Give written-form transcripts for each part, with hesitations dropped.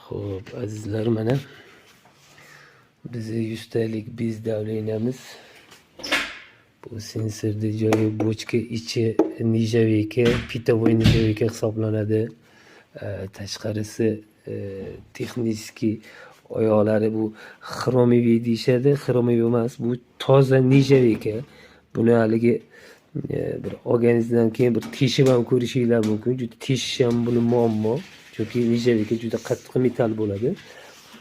Xo'p, azizlar, mana bizni 100 talik biz davlaynamiz. Bu sensorli joyi bochka ichi nijaveyka, pitavoy nijaveyka hisoblanadi. Tashqarisi texniski oyoqlari bu xromoviy deyishadi. Xromoviy emas, bu toza nijaveyka. Buni haligi bir olganingizdan keyin bir teshib ham ko'rishinglar mumkin. Juda teshish ham buni muammo. Chunki nijaveyka juda qattiq metal bo'ladi.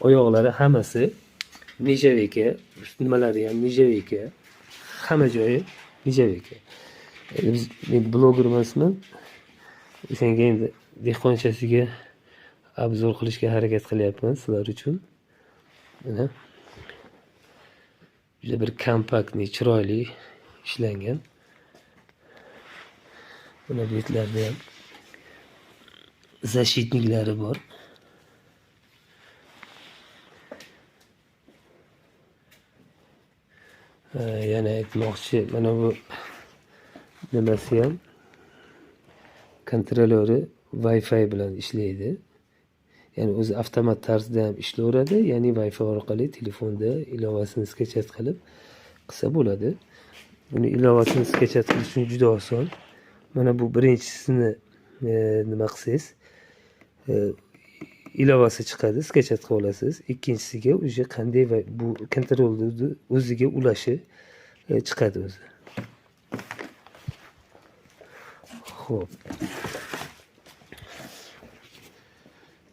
Oyoqlari hammasi nijaveyka, nimalari ham nijaveyka. Hamma joyi nijaveyka. Men bloger emasman. O'shanga endi dehqonchasiga obzor qilishga harakat qilyapman sizlar uchun. Mana juda bir kompaktni, chiroyli ishlangan. Mana bu yerlarda ham защитниклari bor. Yana aytmoqchi, mana bu nimasi ham kontrolleri Wi-Fi bilan ishlaydi. Ya'ni o'zi avtomat tarzda ham ishlayveradi, ya'ni Wi-Fi orqali telefonda ilovasini skachat qilib qilsa bo'ladi. Buni ilovasini skachat qilish uchun juda oson. Mana bu birinchisini nima qilsangiz, ilovasi chiqadi, skachat qilib olasiz. Ikkinchisiga o'sha qanday va bu kontrolni o'ziga ulashi chiqadi o'zi. Xo'p.